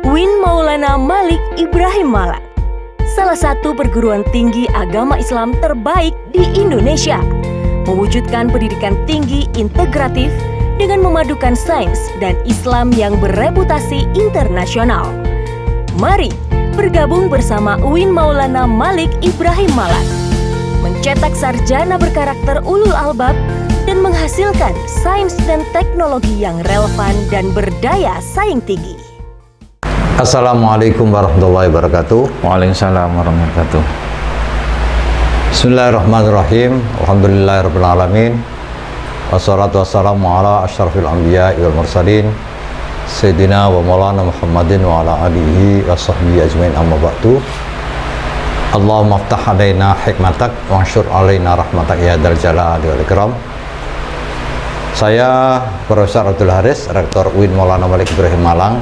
UIN Maulana Malik Ibrahim Malang, salah satu perguruan tinggi agama Islam terbaik di Indonesia, mewujudkan pendidikan tinggi integratif dengan memadukan sains dan Islam yang bereputasi internasional. Mari bergabung bersama UIN Maulana Malik Ibrahim Malang, mencetak sarjana berkarakter ulul albab dan menghasilkan sains dan teknologi yang relevan dan berdaya saing tinggi. Assalamualaikum warahmatullahi wabarakatuh. Waalaikumsalam warahmatullahi wabarakatuh. Bismillahirrahmanirrahim. Alhamdulillahirabbil alamin. Wassalatu wassalamu ala asyrafil anbiya'i wal mursalin Sayyidina wa maulana Muhammadin wa ala alihi wa sahbihi ajmain, amma ba'du. Allahumma aftah alaina hikmatak wa ansyur alaina rahmatak ya dzal jalali wal ikram. Saya Profesor Abdul Haris, Rektor UIN Maulana Malik Ibrahim Malang.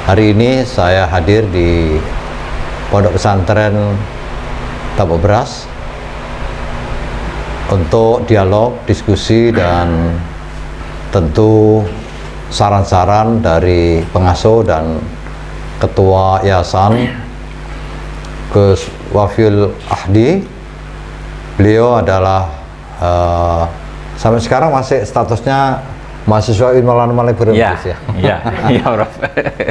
Hari ini saya hadir di Pondok Pesantren Tambak Beras untuk dialog, diskusi, dan tentu saran-saran dari pengasuh dan Ketua Yayasan Gus Wafil Ahdi. Beliau adalah sampai sekarang masih statusnya mahasiswa UIN Maulana Malik Ibrahim ya. Prof.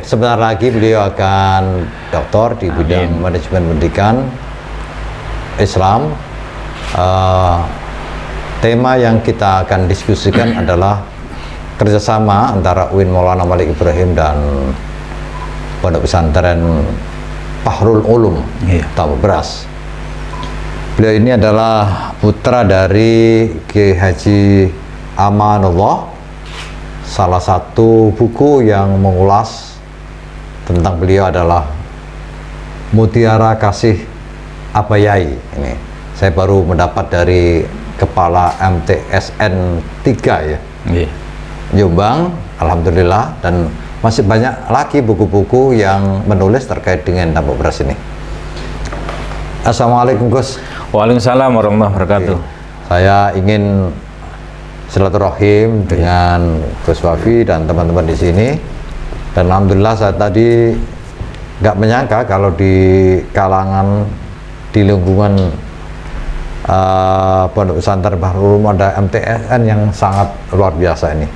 Sebentar lagi beliau akan doktor di bidang manajemen pendidikan Islam. Tema yang kita akan diskusikan adalah kerjasama antara UIN Maulana Malik Ibrahim dan Pondok Pesantren Fahrul Ulum Tambak Beras. Beliau ini adalah putra dari Kiai Haji Amanullah. Salah satu buku yang mengulas tentang beliau adalah Mutiara Kasih Abayai. Ini saya baru mendapat dari Kepala MTSN 3 ya, Jombang, alhamdulillah, dan masih banyak lagi buku-buku yang menulis terkait dengan Tambak Beras ini. Assalamualaikum Gus. Waalaikumsalam warahmatullahi wabarakatuh. Saya ingin silaturahim dengan Gus Wafi dan teman-teman di sini. Dan alhamdulillah saya tadi nggak menyangka kalau di kalangan di lingkungan Pondok Pesantren Fahrul Ulum ada MTSN yang sangat luar biasa ini.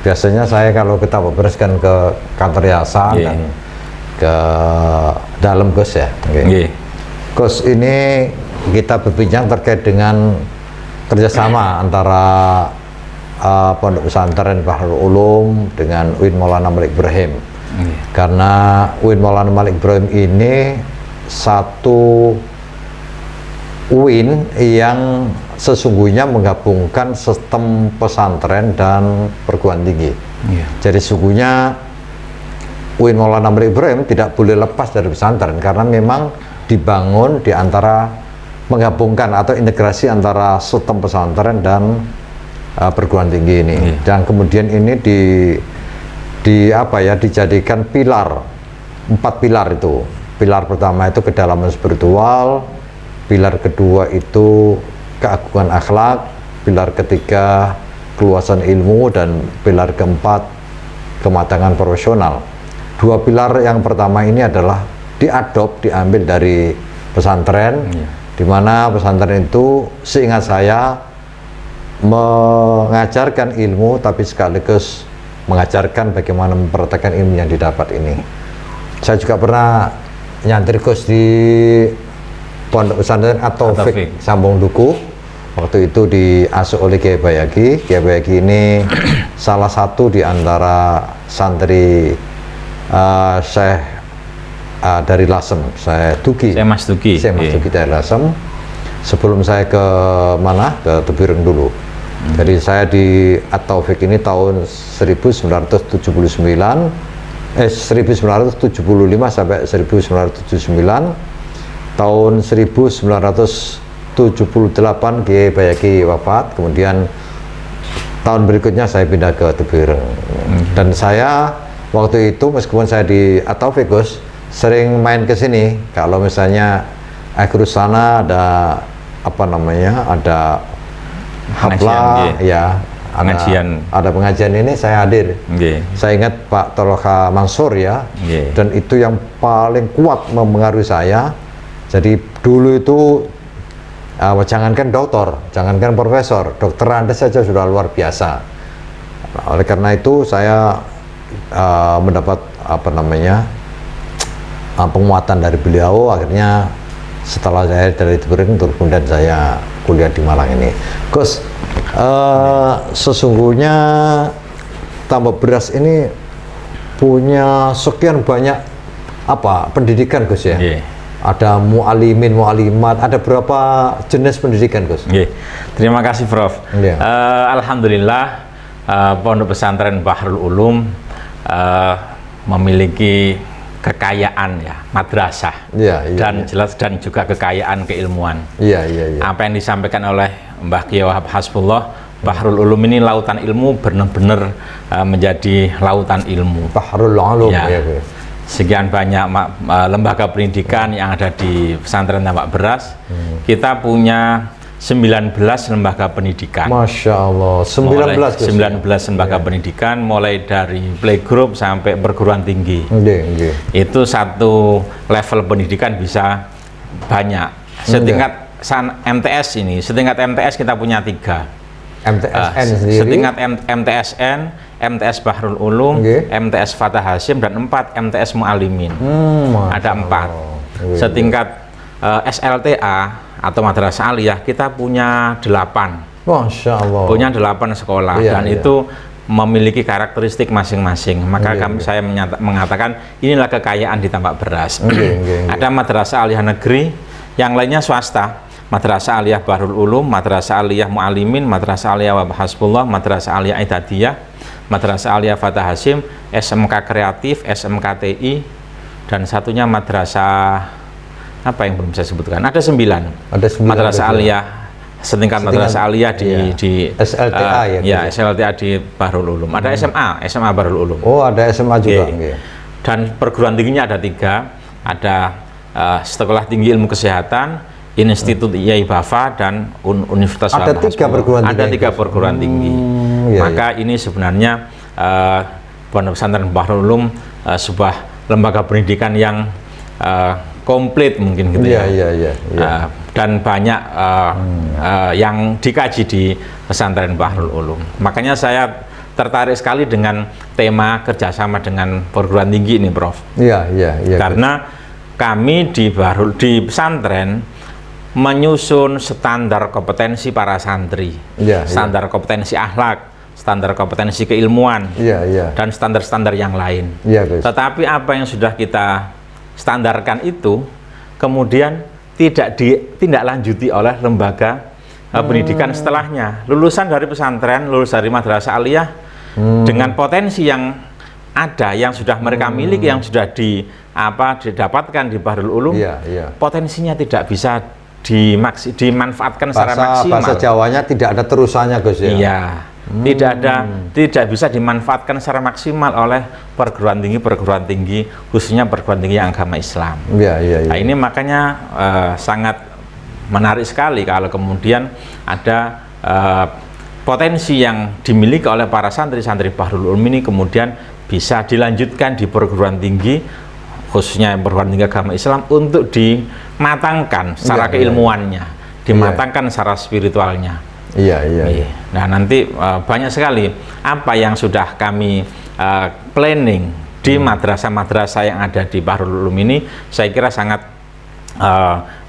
Biasanya saya kalau kita bereskan ke kantor yayasan dan ke dalam Gus ya. Gus, ini kita berbincang terkait dengan kerjasama antara Pondok Pesantren Fahrul Ulum dengan UIN Maulana Malik Ibrahim. Karena UIN Maulana Malik Ibrahim ini satu UIN yang sesungguhnya menggabungkan sistem pesantren dan perguruan tinggi. Jadi sesungguhnya UIN Maulana Malik Ibrahim tidak boleh lepas dari pesantren karena memang dibangun di antara menggabungkan atau integrasi antara sistem pesantren dan perguruan tinggi ini. Dan kemudian ini dijadikan pilar, 4 pilar itu. Pilar pertama itu kedalaman spiritual, pilar kedua itu keagungan akhlak, pilar ketiga keluasan ilmu, dan pilar keempat kematangan profesional. 2 pilar yang pertama ini adalah diambil dari pesantren, di mana pesantren itu seingat saya mengajarkan ilmu tapi sekaligus mengajarkan bagaimana mempraktekkan ilmu yang didapat ini. Saya juga pernah nyantri Gus di Pondok Pesantren At-Taufik Sambung Duku. Waktu itu diasuh oleh Kiai Bayagi. Kiai Bayagi ini salah satu di antara santri Syekh dari Lasem, saya Mas Duki dari Lasem. Sebelum saya ke Tebireng dulu. Jadi saya di At-Taufik ini tahun 1975 sampai 1979. Tahun 1978 Kiai Bayaki wafat, kemudian tahun berikutnya saya pindah ke Tebireng. Dan saya waktu itu meskipun saya di At-Taufik Gus, sering main ke sini. Kalau misalnya akhir sana ada ada haflah ya, pengajian. Ada pengajian ini saya hadir. Nggih. Saya ingat Pak Toloka Mansur ya, Nggih. dan itu yang paling kuat mempengaruhi saya. Jadi dulu itu jangankan doktor, jangankan profesor, dokter Anda saja sudah luar biasa. Oleh karena itu saya mendapat penguatan dari beliau. Akhirnya setelah saya dari Ibrahim, kemudian saya kuliah di Malang ini. Gus, sesungguhnya Tambak Beras ini punya sekian banyak pendidikan, Gus ya. Yeah. Ada mu'alimin, mu'alimat, ada berapa jenis pendidikan, Gus? Yeah. Terima kasih, Prof. Yeah. Alhamdulillah Pondok Pesantren Bahrul Ulum memiliki kekayaan ya, madrasah, dan jelas dan juga kekayaan keilmuan. Apa yang disampaikan oleh Mbah Kiai Wahab Hasbullah, Bahrul Ulum ini lautan ilmu, benar-benar menjadi lautan ilmu. Bahrul Ulum ya. Sekian banyak lembaga pendidikan yang ada di pesantren Tambak Beras. Kita punya 19 lembaga pendidikan. Masya Allah, 19 lembaga pendidikan, mulai dari playgroup sampai perguruan tinggi. Itu satu level pendidikan bisa banyak. Setingkat MTS ini, setingkat MTS kita punya 3. MTSN sendiri. Setingkat MTSN, MTS Bahrul Ulum, MTS Fatah Hasyim, dan 4 MTS Mu'alimin. Ada 4. Setingkat SLTA atau Madrasah Aliyah kita punya 8. Masya Allah. Punya 8 sekolah, dan itu memiliki karakteristik masing-masing. Maka saya mengatakan inilah kekayaan di Tambak Beras. Ada Madrasah Aliyah negeri, yang lainnya swasta. Madrasah Aliyah Bahrul Ulum, Madrasah Aliyah Mu'alimin, Madrasah Aliyah Wahab Hasbullah, Madrasah Aliyah Idadiyah, Madrasah Aliyah Fatah Hasyim, SMK Kreatif, SMK TI, dan satunya Madrasah apa yang belum saya sebutkan. Ada 9. Madrasah Aliyah setingkat Madrasah Aliyah di SLTA SLTA di Bahrul Ulum. Ada SMA Bahrul Ulum. Oh, ada SMA juga. Dan perguruan tingginya ada 3. Ada Sekolah Tinggi Ilmu Kesehatan, Institut Yai Bafa, dan Universitas Ada 3 perguruan tinggi. Ada 3 perguruan tinggi. Maka ini sebenarnya Pondok Pesantren Bahrul Ulum sebuah lembaga pendidikan yang komplit mungkin gitu ya. Dan banyak yang dikaji di Pesantren Bahrul Ulum. Makanya saya tertarik sekali dengan tema kerjasama dengan perguruan tinggi ini, Prof. Karena kami di pesantren menyusun standar kompetensi para santri, standar kompetensi akhlak, standar kompetensi keilmuan, dan standar-standar yang lain. Tetapi apa yang sudah kita standarkan itu kemudian tidak ditindaklanjuti oleh lembaga pendidikan setelahnya. Lulusan dari pesantren, lulus dari Madrasah Aliyah dengan potensi yang ada, yang sudah mereka miliki, yang sudah didapatkan di Bahrul Ulum, potensinya tidak bisa dimanfaatkan secara maksimal. Bahasa Jawanya tidak ada terusannya, Gus ya. Tidak bisa dimanfaatkan secara maksimal oleh perguruan tinggi, khususnya perguruan tinggi agama Islam. Nah, ini makanya sangat menarik sekali kalau kemudian ada potensi yang dimiliki oleh para santri-santri Bahrul Ulum ini kemudian bisa dilanjutkan di perguruan tinggi, khususnya perguruan tinggi agama Islam, untuk dimatangkan secara keilmuannya, dimatangkan secara spiritualnya. Nah, nanti banyak sekali apa yang sudah kami planning di madrasah-madrasah yang ada di Bahrul Ulum ini. Saya kira sangat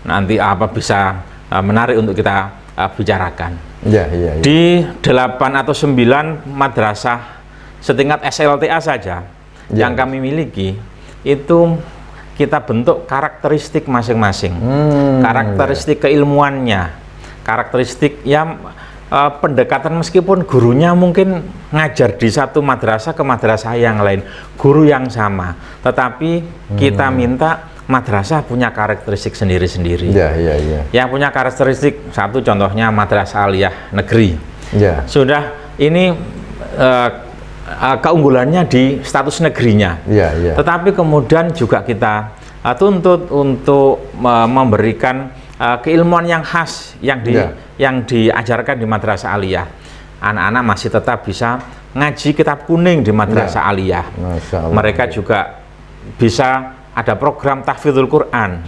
nanti bisa menarik untuk kita bicarakan. Di 8 atau 9 madrasah setingkat SLTA saja yang kami miliki, itu kita bentuk karakteristik masing-masing, karakteristik keilmuannya, karakteristik yang pendekatan, meskipun gurunya mungkin ngajar di satu madrasah ke madrasah yang lain, guru yang sama, tetapi kita minta madrasah punya karakteristik sendiri-sendiri. Yang punya karakteristik satu, contohnya Madrasah Aliyah negeri. Sudah ini keunggulannya di status negerinya. Tetapi kemudian juga kita tuntut untuk memberikan keilmuan yang khas yang diajarkan di Madrasah Aliyah. anak-anak masih tetap bisa ngaji kitab kuning di madrasah aliyah. Mereka juga bisa ada program tahfidzul Quran,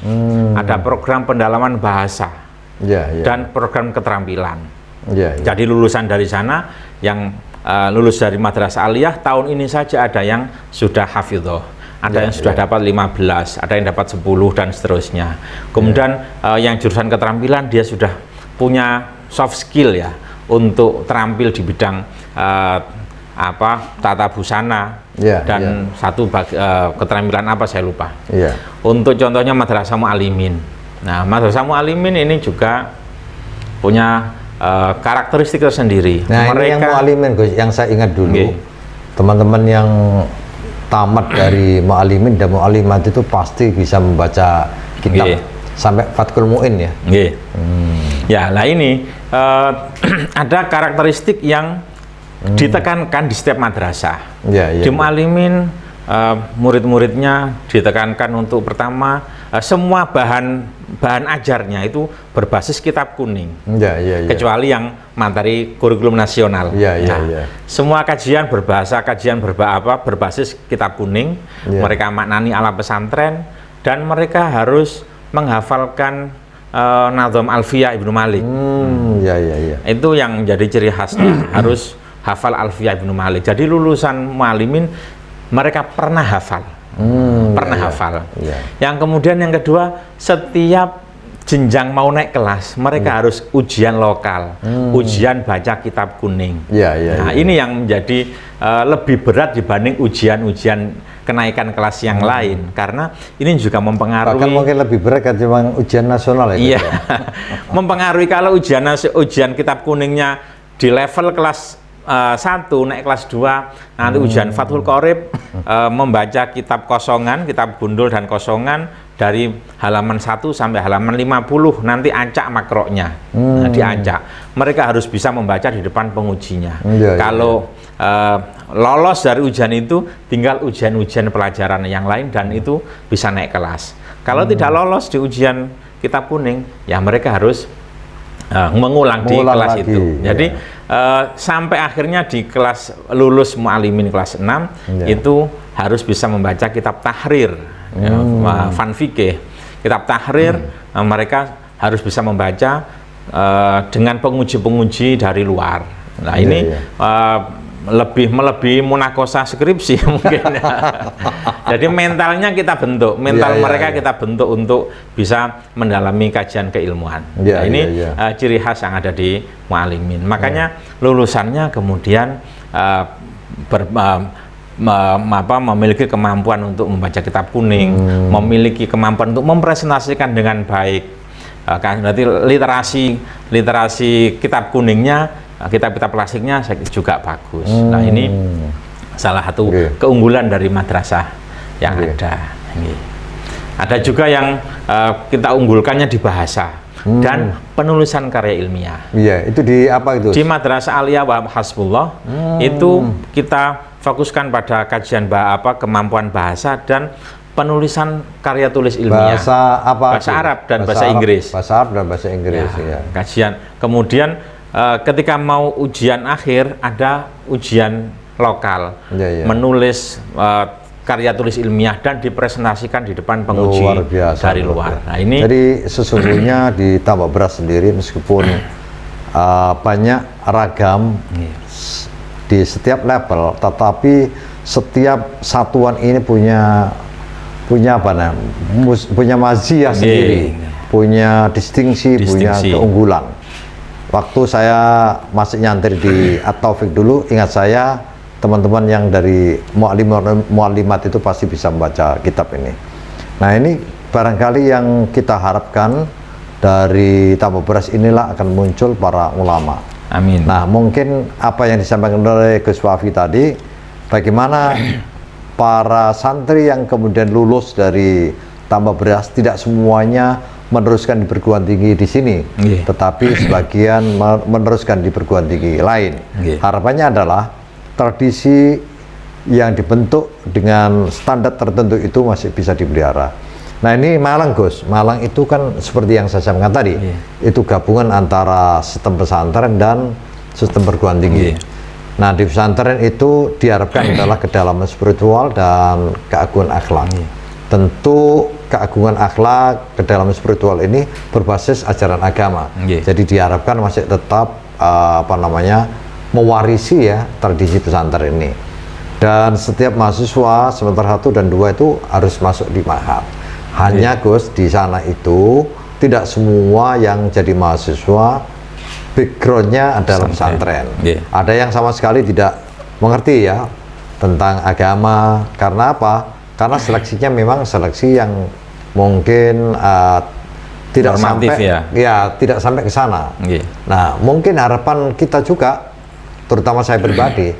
ada program pendalaman bahasa, dan program keterampilan. Jadi lulusan dari sana yang lulus dari madrasah aliyah tahun ini saja ada yang sudah hafidhoh, ada yang sudah dapat 15, ada yang dapat 10 dan seterusnya. Kemudian yang jurusan keterampilan dia sudah punya soft skill ya untuk terampil di bidang tata busana dan satu keterampilan apa saya lupa. Untuk contohnya madrasah mu'alimin. Nah, madrasah mu'alimin ini juga punya karakteristik tersendiri. Nah, mereka, ini yang mu'alimin Gus, yang saya ingat dulu, teman-teman yang tamat dari mu'alimin dan mu'alimat itu pasti bisa membaca kitab sampai Fathul Mu'in ya. Ya, lah ini ada karakteristik yang ditekankan di setiap madrasah. Di mu'alimin murid-muridnya ditekankan untuk pertama semua bahan ajarnya itu berbasis kitab kuning. Kecuali yang materi kurikulum nasional. Semua kajian berbasis kitab kuning. Mereka maknani ala pesantren dan mereka harus menghafalkan Nazm Alfiyah Ibnu Malik. Itu yang jadi ciri khasnya, harus hafal Alfiyah Ibnu Malik. Jadi lulusan mu'alimin mereka pernah hafal. Hafal. Yang kemudian yang kedua, setiap jenjang mau naik kelas, mereka harus ujian lokal, ujian baca kitab kuning. Nah, ini yang menjadi lebih berat dibanding ujian-ujian kenaikan kelas yang lain, karena ini juga mempengaruhi. Bahkan mungkin lebih berat kan cuma ujian nasional ya. Mempengaruhi kalau ujian kitab kuningnya di level kelas 1 naik kelas 2, nanti ujian Fathul Qorib membaca kitab kosongan, kitab gundul dan kosongan dari halaman 1 sampai halaman 50, nanti acak makroknya. Diacak. Mereka harus bisa membaca di depan pengujinya. Kalau lolos dari ujian itu, tinggal ujian-ujian pelajaran yang lain dan itu bisa naik kelas. Kalau tidak lolos di ujian kitab kuning, ya mereka harus mengulang di kelas itu. Jadi sampai akhirnya di kelas lulus mu'alimin kelas 6 itu harus bisa membaca kitab tahrir, Van Fikih. Kitab tahrir mereka harus bisa membaca dengan penguji-penguji dari luar. Nah, ini melebihi munakosa skripsi mungkin. Jadi mentalnya kita bentuk, mereka kita bentuk untuk bisa mendalami kajian keilmuan. Nah, ini ciri khas yang ada di mu'alimin. Makanya lulusannya kemudian memiliki kemampuan untuk membaca kitab kuning, memiliki kemampuan untuk mempresentasikan dengan baik. Berarti literasi kitab kuningnya, kitab-kitab klasiknya juga bagus. Nah, ini salah satu keunggulan dari madrasah yang ada. Ada juga yang kita unggulkannya di bahasa dan penulisan karya ilmiah. Itu di apa itu? Di madrasah aliyah wa hasbullah itu kita fokuskan pada kajian kemampuan bahasa dan penulisan karya tulis ilmiah. Bahasa apa? Bahasa Arab dan bahasa Inggris. Bahasa Arab dan bahasa Inggris. Kajian. Kemudian ketika mau ujian akhir ada ujian lokal, menulis karya tulis ilmiah dan dipresentasikan di depan penguji dari luar. Nah, ini jadi sesungguhnya di Tambak Beras sendiri meskipun banyak ragam di setiap level, tetapi setiap satuan ini punya maziyah sendiri, punya distingsi, punya keunggulan. Waktu saya masih nyantri di At-Taufik dulu, ingat saya teman-teman yang dari mu'alimat itu pasti bisa membaca kitab ini. Nah, ini barangkali yang kita harapkan dari Tambak Beras inilah akan muncul para ulama. Amin. Nah, mungkin apa yang disampaikan oleh Gus Wafi tadi, bagaimana para santri yang kemudian lulus dari Tambak Beras tidak semuanya meneruskan di perguruan tinggi di sini, tetapi sebagian meneruskan di perguruan tinggi lain. Harapannya adalah tradisi yang dibentuk dengan standar tertentu itu masih bisa dipelihara. Nah, ini Malang, Gus. Malang itu kan seperti yang saya sampaikan tadi, itu gabungan antara sistem pesantren dan sistem perguruan tinggi. Nah, di pesantren itu diharapkan adalah kedalaman spiritual dan keagungan akhlak. Tentu keagungan akhlak, kedalaman spiritual ini berbasis ajaran agama. Jadi diharapkan masih tetap mewarisi ya tradisi pesantren ini. Dan setiap mahasiswa semester 1 dan 2 itu harus masuk di ma'had. Hanya Gus, di sana itu tidak semua yang jadi mahasiswa backgroundnya adalah pesantren. Ada yang sama sekali tidak mengerti ya tentang agama. Karena apa? Karena seleksinya memang seleksi yang mungkin tidak normatif, sampai tidak sampai ke sana. Nah, mungkin harapan kita juga, terutama saya pribadi,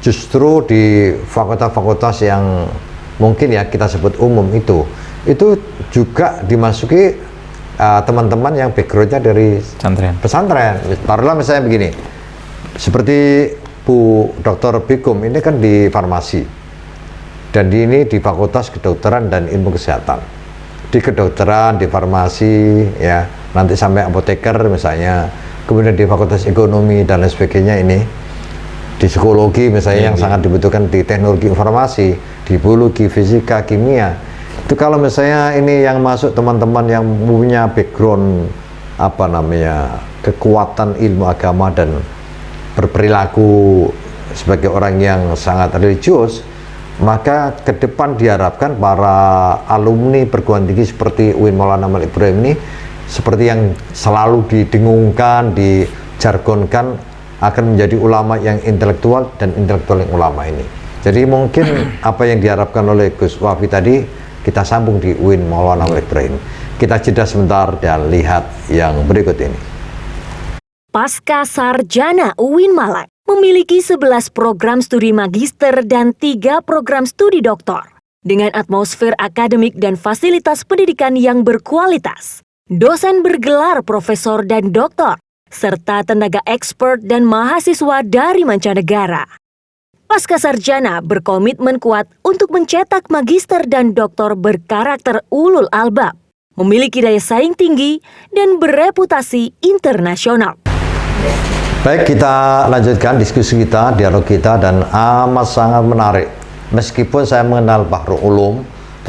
justru di fakultas-fakultas yang mungkin ya kita sebut umum itu juga dimasuki teman-teman yang backgroundnya dari pesantren. Taruhlah misalnya begini, seperti Bu Dr. Bikum ini kan di farmasi, dan ini di Fakultas Kedokteran dan Ilmu Kesehatan. Di kedokteran, di farmasi, ya nanti sampai apoteker misalnya, kemudian di Fakultas Ekonomi dan lain sebagainya ini, di psikologi misalnya yang sangat dibutuhkan di teknologi informasi, di biologi, fisika, kimia. Itu kalau misalnya ini yang masuk teman-teman yang punya background kekuatan ilmu agama dan berperilaku sebagai orang yang sangat religius, maka ke depan diharapkan para alumni perguruan tinggi seperti UIN Maulana Malik Ibrahim ini, seperti yang selalu didengungkan, dijargonkan, akan menjadi ulama yang intelektual dan intelektual yang ulama ini. Jadi mungkin apa yang diharapkan oleh Gus Wafi tadi kita sambung di UIN Maulana Malik Ibrahim. Kita jeda sebentar dan lihat yang berikut ini. Pasca Sarjana UIN Malang memiliki 11 program studi magister dan 3 program studi doktor. Dengan atmosfer akademik dan fasilitas pendidikan yang berkualitas, dosen bergelar profesor dan doktor, serta tenaga expert dan mahasiswa dari mancanegara. Pasca Sarjana berkomitmen kuat untuk mencetak magister dan doktor berkarakter ulul albab, memiliki daya saing tinggi, dan bereputasi internasional. Baik, kita lanjutkan diskusi kita, dialog kita, dan amat sangat menarik. Meskipun saya mengenal Bahrul Ulum,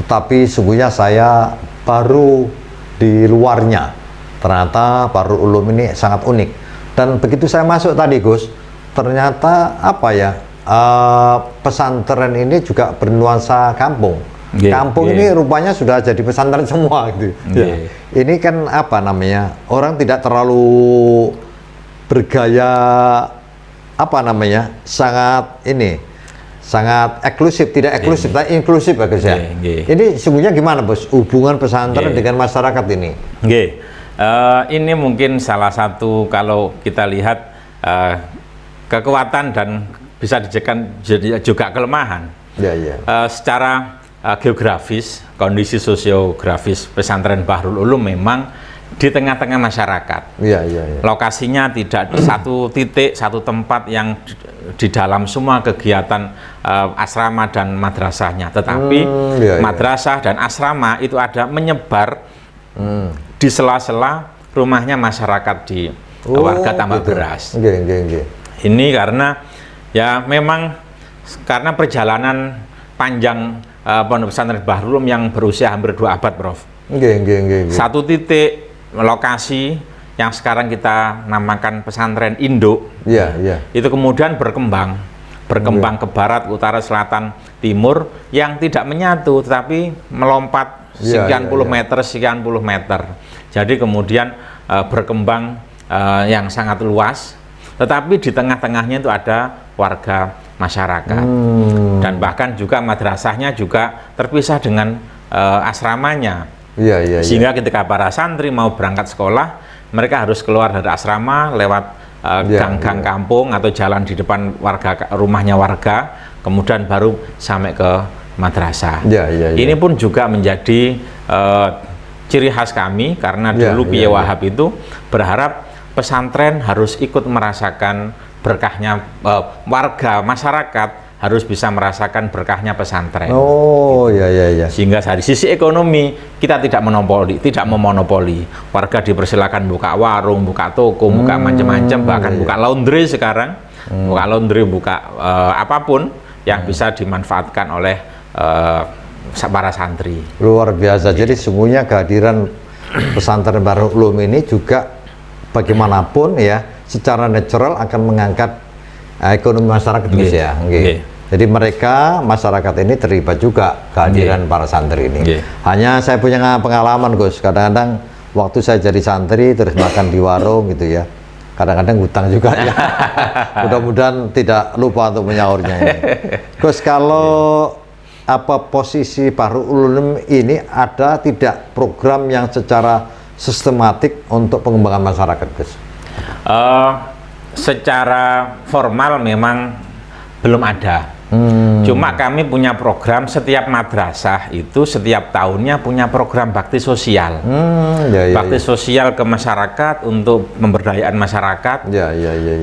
tetapi sungguhnya saya baru di luarnya. Ternyata Bahrul Ulum ini sangat unik. Dan begitu saya masuk tadi Gus, ternyata pesantren ini juga bernuansa kampung. Kampung ini rupanya sudah jadi pesantren semua gitu. Ini kan orang tidak terlalu bergaya sangat eksklusif, tidak eksklusif, tapi inklusif bagus ya. Ini sungguhnya gimana Bos hubungan pesantren dengan masyarakat ini? Ini mungkin salah satu kalau kita lihat kekuatan dan bisa dijadikan juga kelemahan. Secara geografis, kondisi sosiografis pesantren Bahrul Ulum memang di tengah-tengah masyarakat. Lokasinya tidak satu titik, satu tempat yang di dalam semua kegiatan asrama dan madrasahnya, tetapi madrasah dan asrama itu ada menyebar di sela-sela rumahnya masyarakat di warga tambak beras. Ini karena ya memang karena perjalanan panjang pondok pesantren Bahrul Ulum yang berusia hampir 2 abad, Prof. Satu titik lokasi yang sekarang kita namakan pesantren induk, itu kemudian berkembang ke barat, utara, selatan, timur yang tidak menyatu, tetapi melompat sekian puluh meter. Jadi kemudian berkembang yang sangat luas, tetapi di tengah-tengahnya itu ada warga masyarakat, dan bahkan juga madrasahnya juga terpisah dengan asramanya. Sehingga ketika para santri mau berangkat sekolah, mereka harus keluar dari asrama lewat gang-gang kampung atau jalan di depan rumahnya warga, kemudian baru sampai ke madrasah. Ini pun juga menjadi ciri khas kami, karena dulu Kiai Wahab itu berharap pesantren harus ikut merasakan berkahnya, warga masyarakat harus bisa merasakan berkahnya pesantren. Oh, ya ya ya. Sehingga dari sisi ekonomi kita tidak memonopoli. Warga dipersilakan buka warung, buka toko, buka macam-macam, bahkan buka laundry sekarang, buka laundry, buka apapun yang bisa dimanfaatkan oleh para santri. Luar biasa. Jadi sungguhnya kehadiran pesantren Bahrul Ulum ini juga bagaimanapun ya secara natural akan mengangkat ekonomi masyarakat Gus ya. Jadi mereka masyarakat ini terlibat juga kehadiran para santri ini. Hanya saya punya pengalaman Gus, kadang-kadang waktu saya jadi santri terus makan di warung gitu ya, kadang-kadang hutang juga ya. Mudah-mudahan tidak lupa untuk menyahurnya ini. Gus, kalau apa posisi Bahrul Ulum ini ada tidak program yang secara sistematik untuk pengembangan masyarakat Gus? Secara formal memang belum ada. Cuma kami punya program, setiap madrasah itu setiap tahunnya punya program bakti sosial. Bakti sosial ke masyarakat untuk pemberdayaan masyarakat.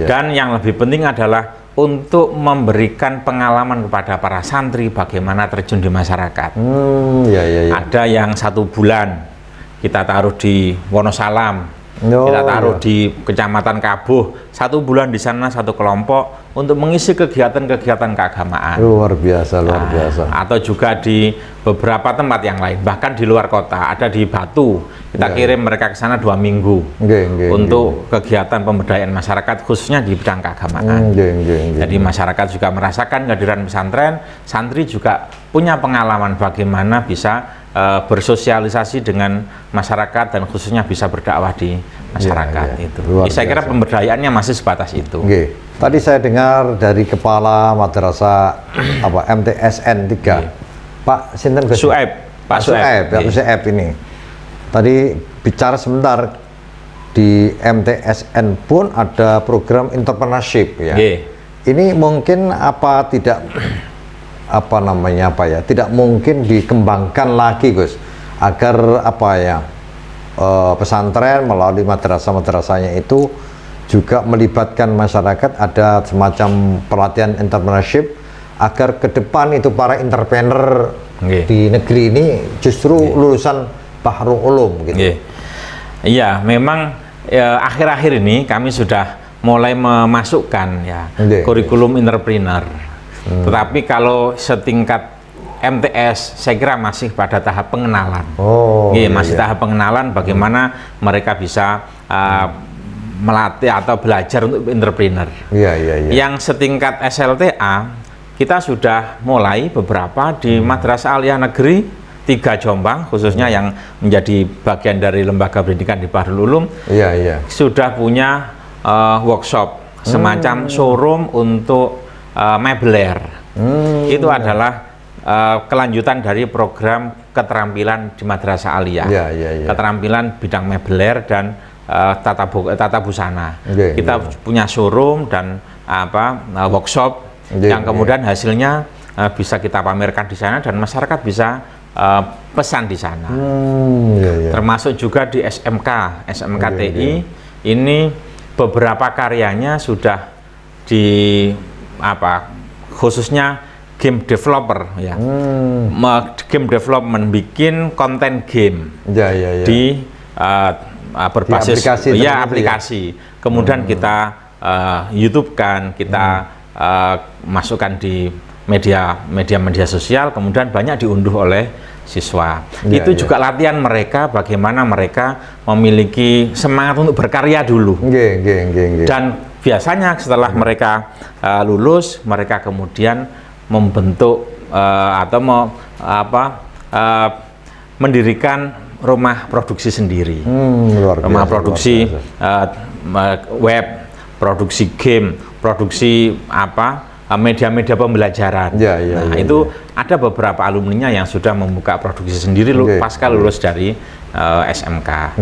Dan yang lebih penting adalah untuk memberikan pengalaman kepada para santri bagaimana terjun di masyarakat. Ada yang 1 bulan kita taruh di Wonosalam, kita taruh di Kecamatan Kabuh, 1 bulan di sana 1 kelompok untuk mengisi kegiatan-kegiatan keagamaan. Luar biasa, luar biasa. Atau juga di beberapa tempat yang lain, bahkan di luar kota, ada di Batu, kita kirim mereka ke sana 2 minggu untuk kegiatan pemberdayaan masyarakat khususnya di bidang keagamaan. Jadi masyarakat juga merasakan kehadiran pesantren, santri juga punya pengalaman bagaimana bisa bersosialisasi dengan masyarakat dan khususnya bisa berdakwah di masyarakat itu. Saya kira pemberdayaannya masih sebatas itu. Tadi saya dengar dari Kepala Madrasah MTSN 3, Pak Sinten Gus? Pak Su'aib ini. Tadi bicara sebentar, di MTSN pun ada program entrepreneurship ya. Ini mungkin tidak mungkin dikembangkan lagi Gus, agar pesantren melalui madrasah-madrasahnya itu juga melibatkan masyarakat, ada semacam pelatihan entrepreneurship agar ke depan itu para entrepreneur di negeri ini justru lulusan Bahrul Ulum gitu. Iya, memang akhir-akhir ini kami sudah mulai memasukkan kurikulum entrepreneur. Tetapi kalau setingkat MTS saya kira masih pada tahap pengenalan. Masih tahap pengenalan bagaimana mereka bisa melatih atau belajar untuk entrepreneur. Yang setingkat SLTA kita sudah mulai beberapa di Madrasah Aliyah Negeri 3 Jombang khususnya yang menjadi bagian dari lembaga pendidikan di Bahrul Ulum. Sudah punya workshop semacam showroom untuk mebeler. Itu adalah kelanjutan dari program keterampilan di Madrasah Aliyah. Keterampilan bidang mebeler dan tata busana. Kita punya showroom dan workshop yang kemudian hasilnya bisa kita pamerkan di sana dan masyarakat bisa pesan di sana. Termasuk juga di SMK TI ini beberapa karyanya sudah di khususnya game developer ya. Game development, bikin konten game di berbasis aplikasi. Kemudian kita YouTube kan, kita masukkan di media sosial, kemudian banyak diunduh oleh siswa. Itu juga latihan mereka bagaimana mereka memiliki semangat untuk berkarya dulu. Dan biasanya setelah mereka lulus, mereka kemudian membentuk atau mendirikan rumah produksi sendiri. Rumah produksi web, produksi game, produksi media-media pembelajaran. Itu ada beberapa alumninya yang sudah membuka produksi sendiri pasca lulus dari SMK.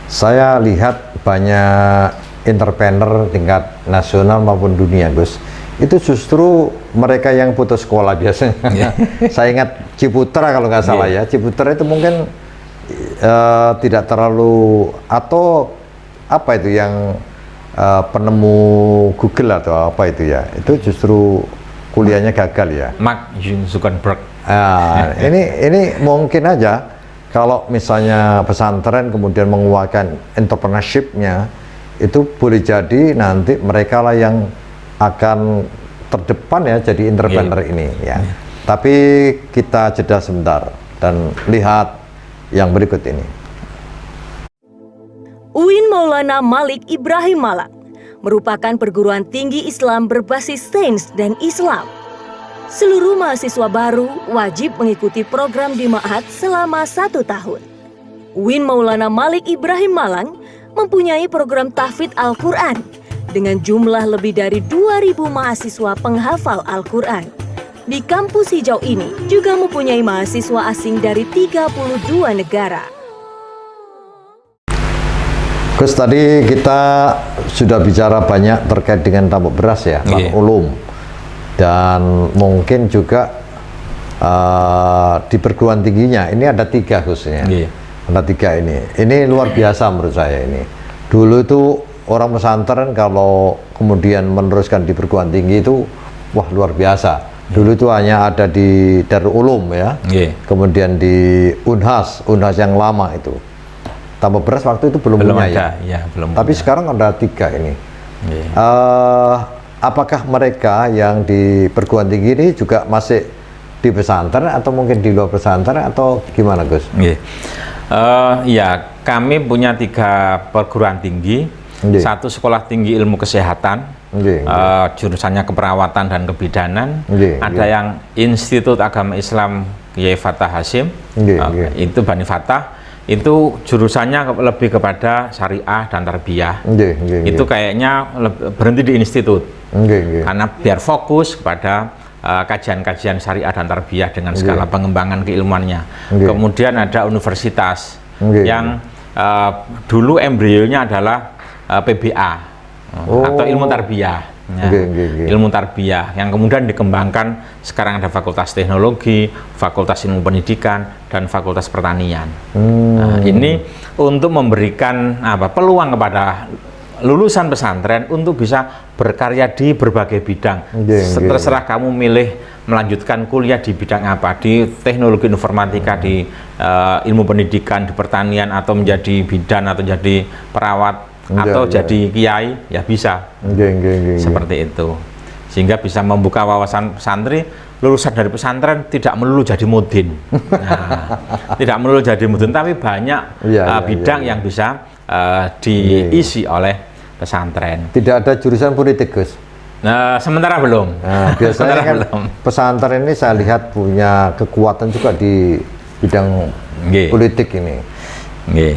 Saya lihat banyak entrepreneur tingkat nasional maupun dunia Gus, itu justru mereka yang putus sekolah biasanya. Saya ingat Ciputra kalau nggak salah ya, Ciputra itu mungkin tidak terlalu, atau apa itu yang penemu Google atau apa itu ya, itu justru kuliahnya gagal ya. Mark Zuckerberg. Ini mungkin aja kalau misalnya pesantren kemudian menguatkan entrepreneurship-nya, itu boleh jadi nanti mereka lah yang akan terdepan ya jadi entrepreneur ini ya. Tapi kita jeda sebentar dan lihat yang berikut ini. UIN Maulana Malik Ibrahim Malang merupakan perguruan tinggi Islam berbasis sains dan Islam. Seluruh mahasiswa baru wajib mengikuti program di Ma'had selama 1 tahun. UIN Maulana Malik Ibrahim Malang mempunyai program tahfidz Al-Quran dengan jumlah lebih dari 2.000 mahasiswa penghafal Al-Quran. Di kampus hijau ini juga mempunyai mahasiswa asing dari 32 negara. Gus, tadi kita sudah bicara banyak terkait dengan tabung beras ya, ulum. Dan mungkin juga di perguruan tingginya ini ada 3 khususnya. Ada 3 ini. Ini luar biasa menurut saya ini. Dulu itu orang pesantren kalau kemudian meneruskan di perguruan tinggi itu wah luar biasa. Dulu itu hanya ada di Darul Ulum ya. Kemudian di Unhas yang lama itu. Tambah beras waktu itu belum punya ya. Tapi sekarang ada 3 ini. Apakah mereka yang di perguruan tinggi ini juga masih di pesantren atau mungkin di luar pesantren atau gimana Gus? Ya, kami punya 3 perguruan tinggi. Satu sekolah tinggi ilmu kesehatan, jurusannya keperawatan dan kebidanan. Ada yang Institut Agama Islam Kiai Fatah Hasim, itu Bani Fatah. Itu jurusannya lebih kepada syariah dan tarbiyah. Itu kayaknya berhenti di institut. Karena biar fokus kepada kajian-kajian syariah dan tarbiyah dengan skala pengembangan keilmuannya. Kemudian ada universitas yang dulu embrionya adalah PBA atau ilmu tarbiyah. Ilmu tarbiyah yang kemudian dikembangkan sekarang ada Fakultas Teknologi, Fakultas Ilmu Pendidikan, dan Fakultas Pertanian. Nah, ini untuk memberikan peluang kepada lulusan pesantren untuk bisa berkarya di berbagai bidang. Terserah kamu milih melanjutkan kuliah di bidang apa, di teknologi informatika, di ilmu pendidikan, di pertanian, atau menjadi bidan, atau jadi perawat, atau jadi kiai, ya bisa. Seperti itu. Sehingga bisa membuka wawasan santri, lulusan dari pesantren tidak melulu jadi mudin. Tidak melulu jadi mudin, tapi banyak bidang yang bisa diisi oleh pesantren. Tidak ada jurusan politik, Gus? Nah, sementara belum. Nah, biasanya kan pesantren ini saya lihat punya kekuatan juga di bidang politik ini.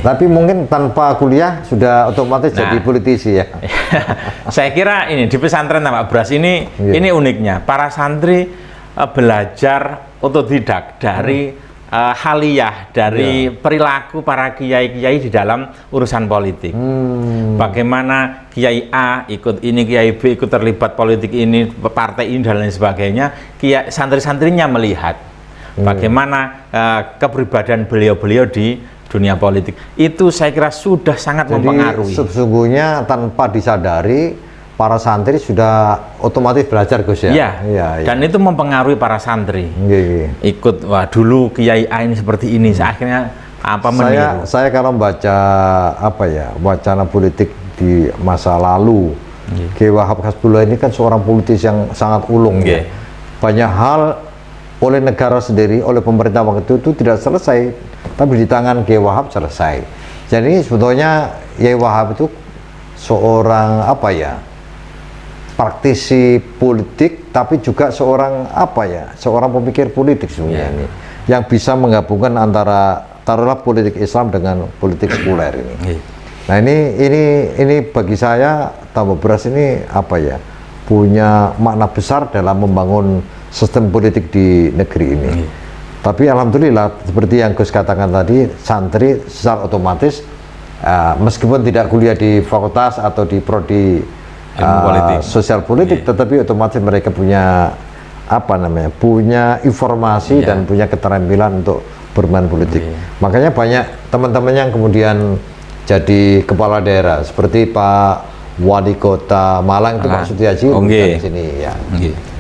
Tapi mungkin tanpa kuliah sudah otomatis jadi politisi ya. Saya kira ini di pesantren Tambak Beras ini uniknya para santri belajar otodidak dari haliyah, dari perilaku para kiai-kiai di dalam urusan politik. Bagaimana kiai A ikut ini, kiai B ikut terlibat politik ini, partai ini dan lain sebagainya. Santri-santrinya melihat bagaimana kepribadian beliau-beliau di dunia politik. Itu saya kira sudah sangat mempengaruhi. Sesungguhnya tanpa disadari para santri sudah otomatis belajar, Gus ya. Iya. Dan itu mempengaruhi para santri. Ikut, wah dulu Kiai A ini seperti ini, akhirnya meniru. Saya kalau baca wacana politik di masa lalu, Kiai Wahab Hasbullah ini kan seorang politis yang sangat ulung. Banyak hal oleh negara sendiri, oleh pemerintah waktu itu tidak selesai, tapi di tangan Kiai Wahab selesai. Jadi sebetulnya Kiai Wahab itu seorang praktisi politik, tapi juga seorang seorang pemikir politik sebenarnya ini, yang bisa menggabungkan antara taruhlah politik Islam dengan politik sekuler ini. Nah ini bagi saya Tambak Beras ini punya makna besar dalam membangun sistem politik di negeri ini. Tapi alhamdulillah seperti yang Gus katakan tadi, santri secara otomatis meskipun tidak kuliah di fakultas atau di prodi sosial politik, tetapi otomatis mereka punya punya informasi dan punya keterampilan untuk bermain politik. Makanya banyak teman-teman yang kemudian jadi kepala daerah seperti Pak Wali Kota Malang itu Pak Sutiaji di sini ya.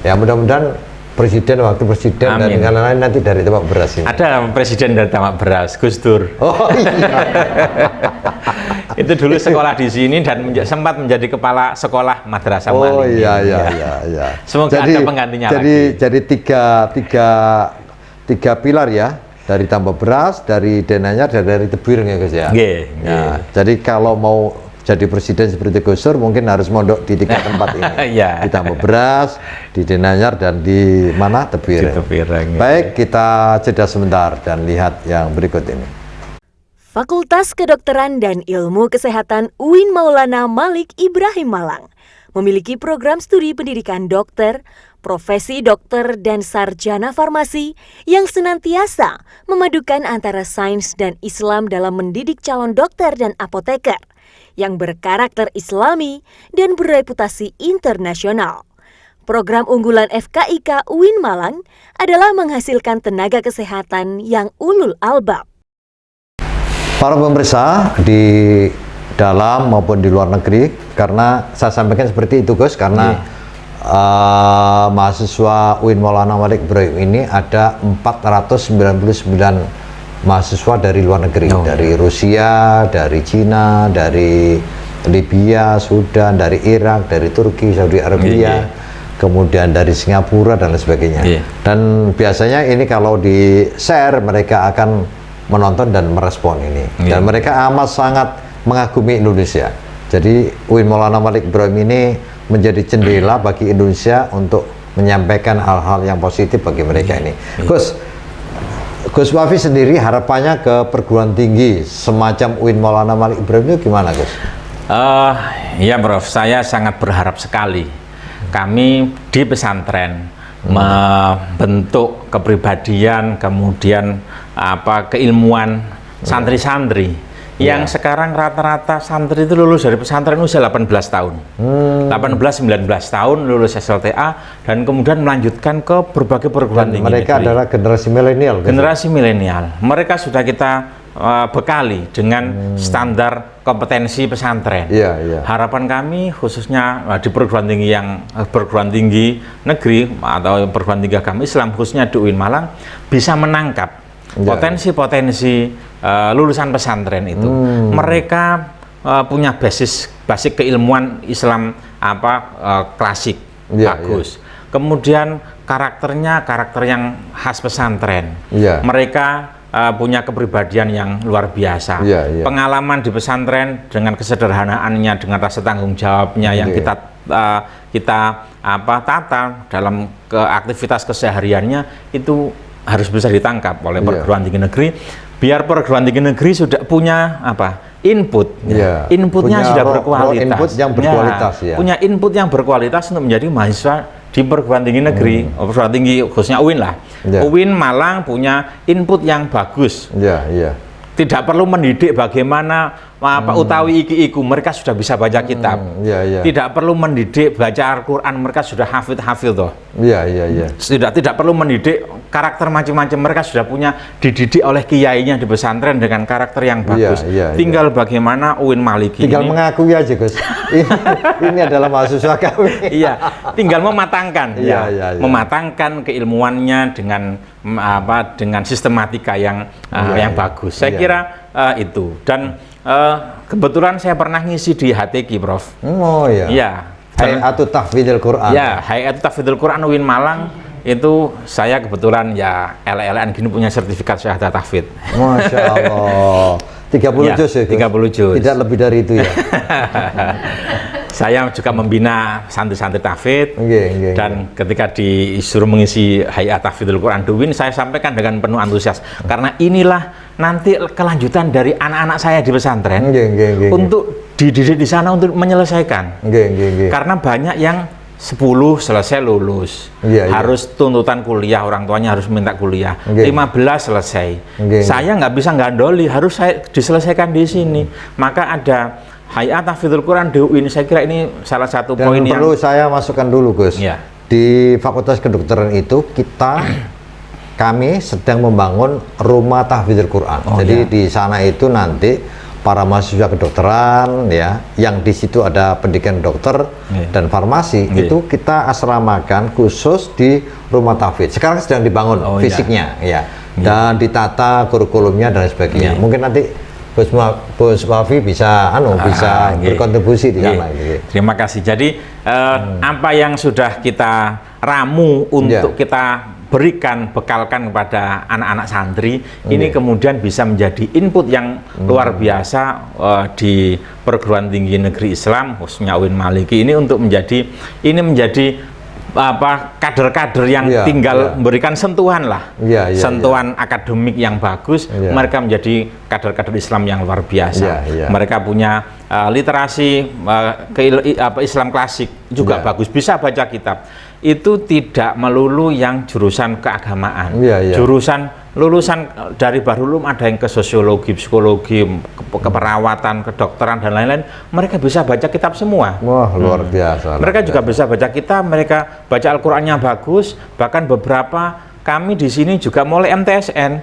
Ya mudah-mudahan presiden, wakil presiden, Amin. dan lain-lain nanti dari Tambak Beras ini. Ada presiden dari Tambak Beras, Gus Dur. Oh iya. Itu dulu sekolah di sini dan sempat menjadi kepala sekolah madrasah Maling. Oh iya. Semoga ada penggantinya lagi. lagi. Jadi tiga pilar ya, dari Tambak Beras, dari Denanyar, dan dari Tebireng ya guys ya. Nah, jadi kalau mau jadi presiden seperti Gus Dur mungkin harus mondok di 3 tempat ini. Di Tambak Beras, di Denanyar, dan di mana? Tebireng. Baik, kita jeda sebentar dan lihat yang berikut ini. Fakultas Kedokteran dan Ilmu Kesehatan UIN Maulana Malik Ibrahim Malang memiliki program studi pendidikan dokter, profesi dokter, dan sarjana farmasi yang senantiasa memadukan antara sains dan Islam dalam mendidik calon dokter dan apoteker yang berkarakter Islami dan bereputasi internasional. Program unggulan FKIK UIN Malang adalah menghasilkan tenaga kesehatan yang ulul albab. Para pemirsa di dalam maupun di luar negeri, karena saya sampaikan seperti itu Gus, karena mahasiswa UIN Maulana Malik Ibrahim ini ada 499 mahasiswa dari luar negeri, dari Rusia, dari Cina, dari Libya, Sudan, dari Irak, dari Turki, Saudi Arabia, kemudian dari Singapura dan lain sebagainya. Dan biasanya ini kalau di share mereka akan menonton dan merespon ini, dan mereka amat sangat mengagumi Indonesia. Jadi UIN Maulana Malik Ibrahim ini menjadi jendela bagi Indonesia untuk menyampaikan hal-hal yang positif bagi mereka ini. Gus Wafi sendiri harapannya ke perguruan tinggi semacam UIN Maulana Malik Ibrahim itu gimana Gus? Ya Prof, saya sangat berharap sekali kami di pesantren membentuk kepribadian, kemudian keilmuan santri-santri yang sekarang rata-rata santri itu lulus dari pesantren usia 18 tahun, 18-19 tahun lulus SLTA dan kemudian melanjutkan ke berbagai perguruan tinggi. Mereka adalah generasi milenial. Generasi milenial. Mereka sudah kita bekali dengan standar kompetensi pesantren. Harapan kami khususnya di perguruan tinggi negeri atau perguruan tinggi agama Islam khususnya di UIN Malang bisa menangkap potensi-potensi lulusan pesantren itu. Mereka punya basis keilmuan Islam klasik bagus. Kemudian karakter yang khas pesantren. Mereka punya kepribadian yang luar biasa. Pengalaman di pesantren dengan kesederhanaannya, dengan rasa tanggung jawabnya yang kita tata dalam aktivitas kesehariannya itu harus bisa ditangkap oleh perguruan tinggi negeri. Biar perguruan tinggi negeri sudah punya inputnya sudah berkualitas. Punya input yang berkualitas untuk menjadi mahasiswa di perguruan tinggi negeri, perguruan tinggi khususnya UIN lah. UIN Malang punya input yang bagus. Tidak perlu mendidik bagaimana utawi iki-iku, mereka sudah bisa baca kitab. Tidak perlu mendidik baca Al-Quran, mereka sudah hafid toh. Tidak perlu mendidik karakter macam-macam, mereka sudah punya dididik oleh kiainya di pesantren dengan karakter yang bagus. Tinggal bagaimana UIN Malik ini. Tinggal mengakui aja Gus. ini adalah mahasiswa kami. Tinggal mematangkan, mematangkan keilmuannya dengan sistematika yang bagus. Saya kira itu. Dan kebetulan saya pernah ngisi di HTQ, Prof. Hayatul Tahfidzul Quran. Hayatul Tahfidzul Quran UIN Malang itu saya kebetulan ele-elean gini punya sertifikat syahadat tahfidz. Masya Allah. 30 juz ya? 30 juz. Tidak lebih dari itu ya? Saya juga membina santri-santri tahfidz dan ketika disuruh mengisi Hayat Tahfidzul Quran UIN, saya sampaikan dengan penuh antusias karena inilah nanti kelanjutan dari anak-anak saya di pesantren untuk dididik di sana untuk menyelesaikan. Karena banyak yang 10 selesai lulus, harus tuntutan kuliah, orang tuanya harus minta kuliah, 15 selesai. Saya nggak bisa gandoli, harus saya diselesaikan di sini. Maka ada Hayat Tahfidzul Quran di UIN, saya kira ini salah satu poin yang perlu saya masukkan dulu Gus. Di Fakultas Kedokteran itu kami sedang membangun rumah tahfidzul Quran. Jadi di sana itu nanti para mahasiswa kedokteran ya, yang di situ ada pendidikan dokter dan farmasi, itu kita asramakan khusus di rumah tahfidz. Sekarang sedang dibangun fisiknya ya, dan ditata kurikulumnya dan sebagainya. Mungkin nanti Gus Wafi bisa bisa berkontribusi di sana. Terima kasih. Jadi apa yang sudah kita ramu untuk kita berikan, bekalkan kepada anak-anak santri, ini kemudian bisa menjadi input yang luar biasa di perguruan tinggi negeri Islam, khususnya UIN Maliki ini, untuk menjadi kader-kader yang tinggal memberikan sentuhan lah, sentuhan akademik yang bagus, mereka menjadi kader-kader Islam yang luar biasa. Mereka punya literasi Islam klasik juga bagus, bisa baca kitab. Itu tidak melulu yang jurusan keagamaan, lulusan dari Bahrul Ulum ada yang ke sosiologi, psikologi, keperawatan, kedokteran dan lain-lain, mereka bisa baca kitab semua. Wah, luar biasa. Mereka juga bisa baca kitab, mereka baca Al-Qur'annya bagus, bahkan beberapa kami di sini juga mulai MTSN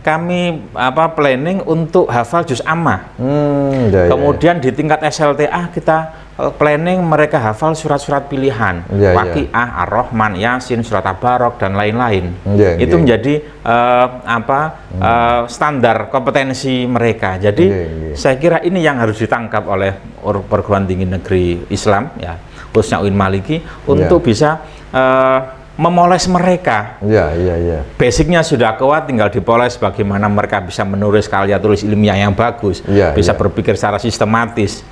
kami planning untuk hafal juz amma. Kemudian di tingkat SLTA kita planning mereka hafal surat-surat pilihan, Waqiah, Ar-Rahman, Yasin, Surat Tabarok dan lain-lain. Itu menjadi standar kompetensi mereka. Jadi saya kira ini yang harus ditangkap oleh perguruan tinggi negeri Islam ya, khususnya UIN Maliki, untuk bisa memoles mereka. Basicnya sudah kuat, tinggal dipoles bagaimana mereka bisa menulis karya tulis ilmiah yang bagus, bisa berpikir secara sistematis,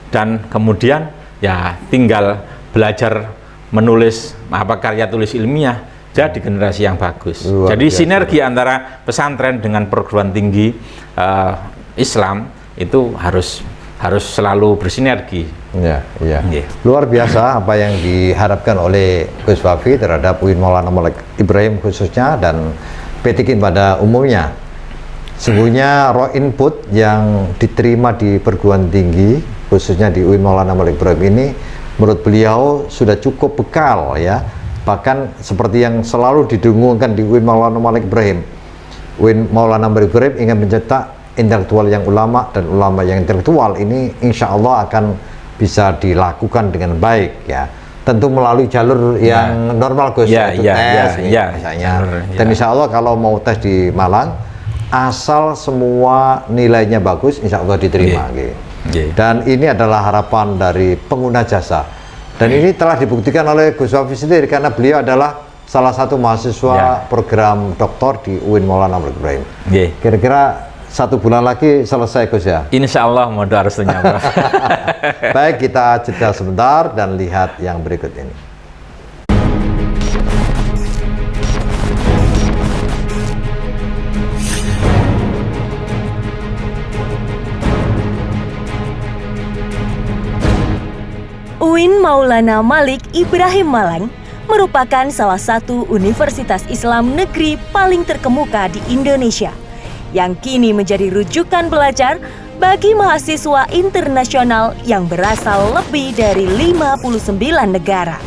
dan kemudian ya tinggal belajar menulis karya tulis ilmiah jadi generasi yang bagus. Jadi sinergi antara pesantren dengan perguruan tinggi Islam itu harus selalu bersinergi. Luar biasa apa yang diharapkan oleh Gus Wafi terhadap UIN Maulana Malik Ibrahim khususnya dan P3 pada umumnya. Sebenarnya raw input yang diterima di perguruan tinggi khususnya di UIN Maulana Malik Ibrahim ini menurut beliau sudah cukup bekal ya, bahkan seperti yang selalu didengungkan di UIN Maulana Malik Ibrahim. UIN Maulana Malik Ibrahim ingin mencetak intelektual yang ulama, dan ulama yang intelektual ini insya Allah akan bisa dilakukan dengan baik ya, tentu melalui jalur yang normal Gus, tes misalnya. Dan insya Allah kalau mau tes di Malang, asal semua nilainya bagus, insya Allah diterima. Dan ini adalah harapan dari pengguna jasa, dan ini telah dibuktikan oleh Gus Wafi sendiri karena beliau adalah salah satu mahasiswa program doktor di UIN Maulana Malik Ibrahim. Kira-kira 1 bulan lagi selesai Gus ya? Insya Allah mohon restunya. Baik, kita jeda sebentar dan lihat yang berikut ini. UIN Maulana Malik Ibrahim Malang merupakan salah satu universitas Islam negeri paling terkemuka di Indonesia, yang kini menjadi rujukan belajar bagi mahasiswa internasional yang berasal lebih dari 59 negara.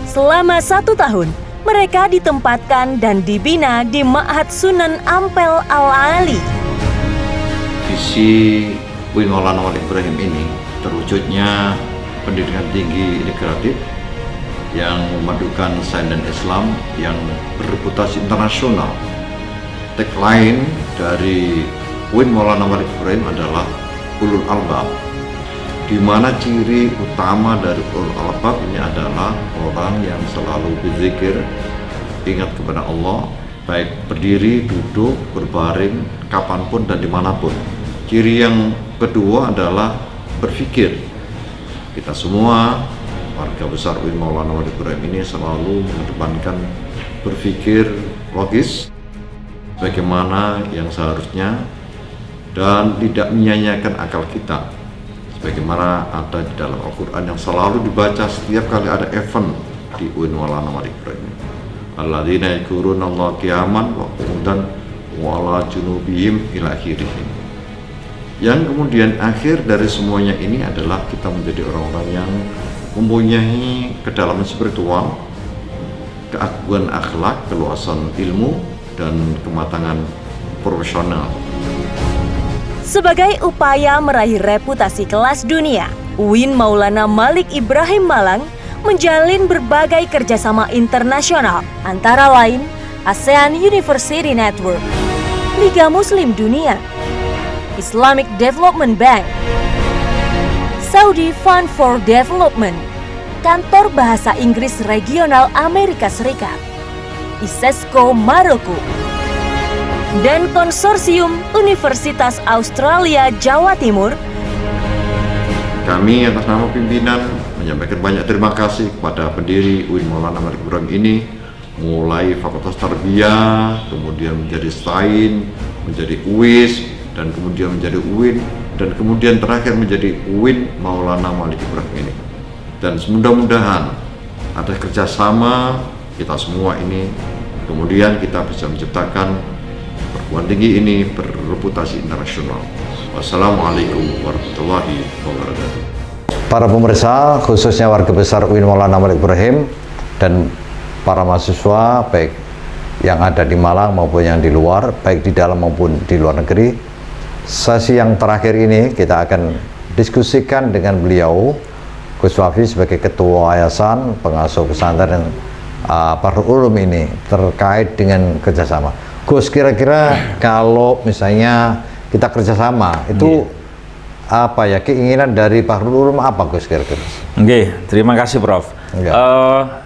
Selama 1 tahun, mereka ditempatkan dan dibina di Ma'had Sunan Ampel Al-Ali. Visi UIN Maulana Malik Ibrahim ini terwujudnya pendidikan tinggi integratif yang memadukan sains dan Islam yang berreputasi internasional. Tagline dari UIN Maulana Malik Ibrahim adalah Ulul Albab, di mana ciri utama dari Ulul Albab ini adalah orang yang selalu berzikir, ingat kepada Allah, baik berdiri, duduk, berbaring, kapanpun dan dimanapun. Ciri yang kedua adalah berpikir. Kita semua warga besar UIN Maulana Malik Ibrahim ini selalu mengedepankan berpikir logis bagaimana yang seharusnya dan tidak menyanyiakan akal kita, sebagaimana ada di dalam Al-Quran yang selalu dibaca setiap kali ada event di UIN Maulana Malik Ibrahim. Alladzina yadhkuruna Allah qiyaman wa qu'udan wa ala junubihim ila akhirih. Yang kemudian akhir dari semuanya ini adalah kita menjadi orang-orang yang mempunyai kedalaman spiritual, keagungan akhlak, keluasan ilmu, dan kematangan profesional. Sebagai upaya meraih reputasi kelas dunia, UIN Maulana Malik Ibrahim Malang menjalin berbagai kerjasama internasional, antara lain ASEAN University Network, Liga Muslim Dunia, Islamic Development Bank, Saudi Fund for Development, Kantor Bahasa Inggris Regional Amerika Serikat, ISESCO Maroko, dan Konsorsium Universitas Australia Jawa Timur. Kami atas nama pimpinan menyampaikan banyak terima kasih kepada pendiri UIN Maulana Malik Ibrahim ini, mulai Fakultas Tarbiyah, kemudian menjadi STAIN, menjadi UIS, dan kemudian menjadi UIN, dan kemudian terakhir menjadi UIN Maulana Malik Ibrahim ini. Dan mudah-mudahan atas kerjasama kita semua ini, kemudian kita bisa menciptakan perguruan tinggi ini berreputasi internasional. Wassalamualaikum warahmatullahi wabarakatuh. Para pemirsa, khususnya warga besar UIN Maulana Malik Ibrahim dan para mahasiswa baik yang ada di Malang maupun yang di luar, baik di dalam maupun di luar negeri, sesi yang terakhir ini kita akan diskusikan dengan beliau, Gus Wafi, sebagai Ketua Yayasan Pengasuh Pesantren Bahrul Ulum ini terkait dengan kerjasama. Gus, kira-kira kalau misalnya kita kerjasama itu apa ya keinginan dari Bahrul Ulum apa, Gus, kira-kira? Oke, terima kasih Prof.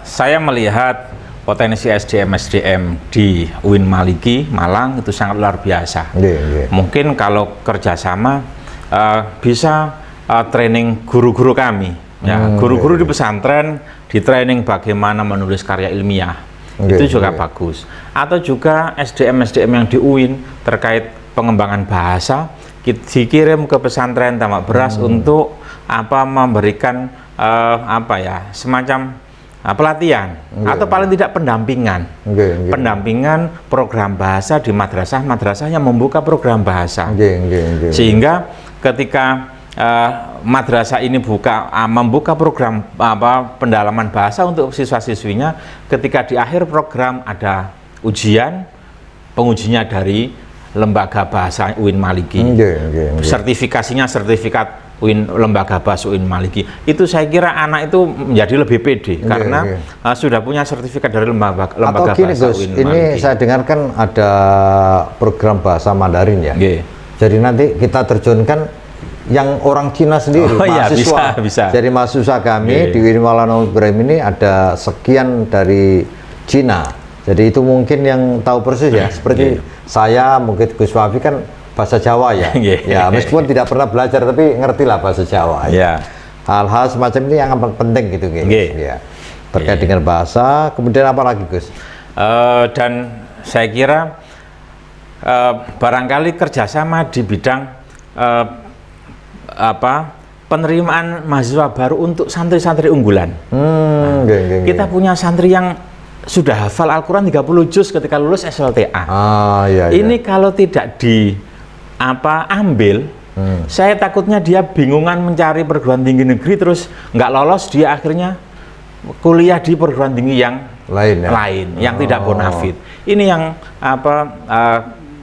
Saya melihat potensi SDM di UIN Maliki Malang itu sangat luar biasa. Mungkin kalau kerjasama bisa training guru-guru kami, ya, guru-guru di pesantren di training bagaimana menulis karya ilmiah, itu juga bagus. Atau juga SDM yang di UIN terkait pengembangan bahasa dikirim ke pesantren Tamak Beras untuk memberikan semacam pelatihan atau paling tidak pendampingan, pendampingan program bahasa di madrasah yang membuka program bahasa, sehingga ketika madrasah ini membuka program pendalaman bahasa untuk siswa-siswinya, ketika di akhir program ada ujian, pengujinya dari lembaga bahasa UIN Maliki, sertifikasinya sertifikat UIN, lembaga bahasa UIN Maliki. Itu saya kira anak itu menjadi lebih pede karena sudah punya sertifikat dari lembaga bahasa UIN Maliki. Ini saya dengarkan ada program bahasa Mandarin ya. Jadi nanti kita terjunkan yang orang Cina sendiri, mahasiswa. Bisa. Jadi mahasiswa kami di UIN Maulana Ibrahim ini ada sekian dari Cina. Jadi itu mungkin yang tahu persis ya. Seperti saya, mungkin Gus Wafi kan bahasa Jawa ya. Ya, meskipun tidak pernah belajar tapi ngertilah bahasa Jawa. Hal-hal semacam ini yang penting gitu, ya. Terkait dengan bahasa. Kemudian apa lagi, Gus? Dan saya kira barangkali kerjasama di bidang penerimaan mahasiswa baru untuk santri-santri unggulan. Kita punya santri yang sudah hafal Al-Quran 30 juz ketika lulus SLTA. Ini kalau tidak ambil, saya takutnya dia bingungan mencari perguruan tinggi negeri, terus nggak lolos, dia akhirnya kuliah di perguruan tinggi yang lain yang tidak bonafit. Ini yang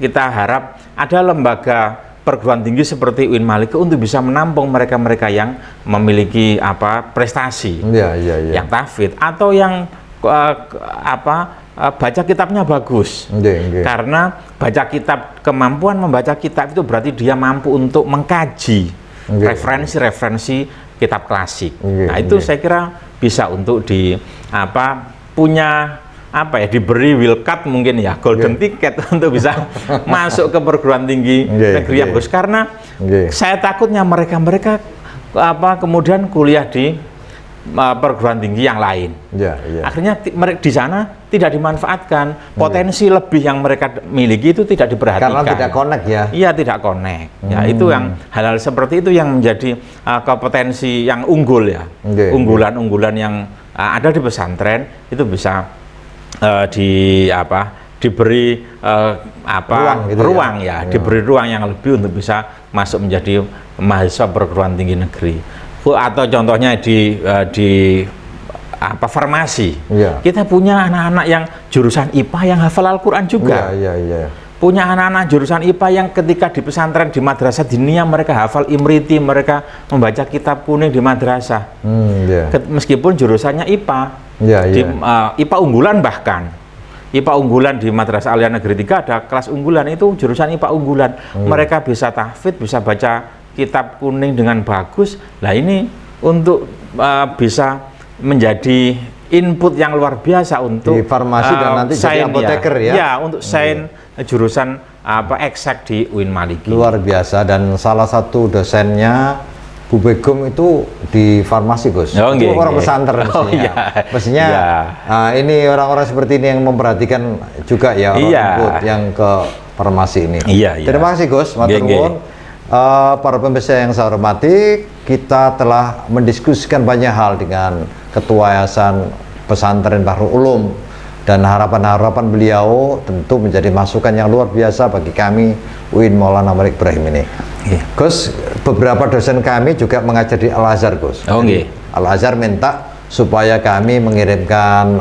kita harap ada lembaga perguruan tinggi seperti UIN Maliki untuk bisa menampung mereka-mereka yang memiliki prestasi, yang tafid atau yang baca kitabnya bagus. Karena baca kitab, kemampuan membaca kitab itu berarti dia mampu untuk mengkaji referensi-referensi kitab klasik. Nah, itu saya kira bisa untuk diberi wilkat mungkin ya, golden ticket untuk bisa masuk ke perguruan tinggi negeri yang bagus. Karena saya takutnya mereka kemudian kuliah di perguruan tinggi yang lain, akhirnya di sana tidak dimanfaatkan, potensi lebih yang mereka miliki itu tidak diperhatikan karena tidak connect ya. Iya, tidak connect. Ya, itu yang hal-hal seperti itu yang menjadi kompetensi yang unggul ya, unggulan-unggulan yang ada di pesantren itu bisa diberi ruang diberi ruang yang lebih untuk bisa masuk menjadi mahasiswa perguruan tinggi negeri. Atau contohnya di farmasi. Iya. Kita punya anak-anak yang jurusan IPA yang hafal Al-Qur'an juga. Iya. Punya anak-anak jurusan IPA yang ketika di pesantren di madrasah diniyah mereka hafal Imriti, mereka membaca kitab kuning di madrasah. Meskipun jurusannya IPA. IPA unggulan bahkan. IPA unggulan di Madrasah Aliyah Negeri 3 ada kelas unggulan, itu jurusan IPA unggulan. Mereka bisa tahfidz, bisa baca kitab kuning dengan bagus. Nah ini untuk bisa menjadi input yang luar biasa untuk di farmasi dan nanti jadi apoteker ya. Ya, untuk sains jurusan eksak di UIN Maliki. Luar biasa, dan salah satu dosennya Bu Begum itu di farmasi, Gus. Itu orang pesantren mestinya. Ini orang-orang seperti ini yang memperhatikan juga ya orang input yang ke farmasi ini. Terima kasih, Gus. Matur nuwun. Para pemirsa yang saya hormati, kita telah mendiskusikan banyak hal dengan Ketua Yayasan Pesantren Bahrul Ulum, dan harapan-harapan beliau tentu menjadi masukan yang luar biasa bagi kami UIN Maulana Malik Ibrahim ini. Gus, beberapa dosen kami juga mengajar di Al-Azhar, Gus. Al-Azhar minta supaya kami mengirimkan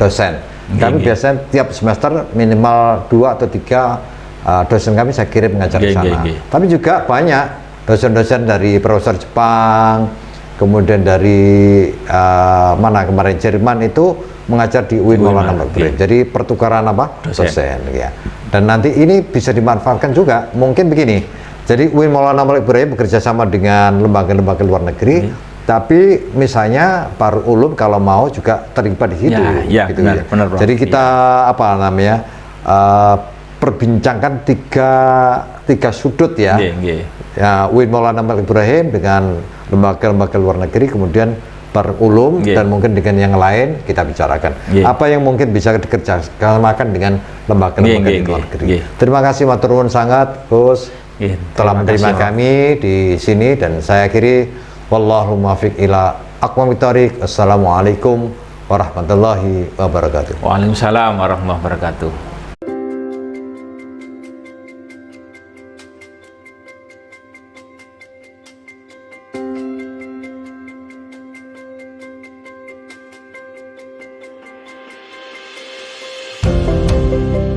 dosen. Kami biasanya tiap semester minimal 2 atau 3 dosen kami saya kirim mengajar di sana. Tapi juga banyak dosen-dosen dari profesor Jepang, kemudian dari kemarin Jerman itu mengajar di UIN Maulana Malik Ibrahim. Jadi pertukaran dosen ya. Dan nanti ini bisa dimanfaatkan juga. Mungkin begini. Jadi UIN Maulana Malik Ibrahim bekerja sama dengan lembaga-lembaga luar negeri. Tapi misalnya Bahrul Ulum kalau mau juga terlibat di situ. Benar. Jadi kita perbincangkan tiga sudut ya. UIN Maulana Malik Ibrahim dengan lembaga-lembaga luar negeri, kemudian Bahrul Ulum, dan mungkin dengan yang lain kita bicarakan. Apa yang mungkin bisa dikerjasamakan dengan lembaga-lembaga di luar negeri. Terima kasih matur nuwun sangat, Gus, telah menerima kami di sini, dan saya akhiri wallahu muwaffiq ila aqwamit thoriq. Assalamualaikum warahmatullahi wabarakatuh. Waalaikumsalam warahmatullahi wabarakatuh. Thank you.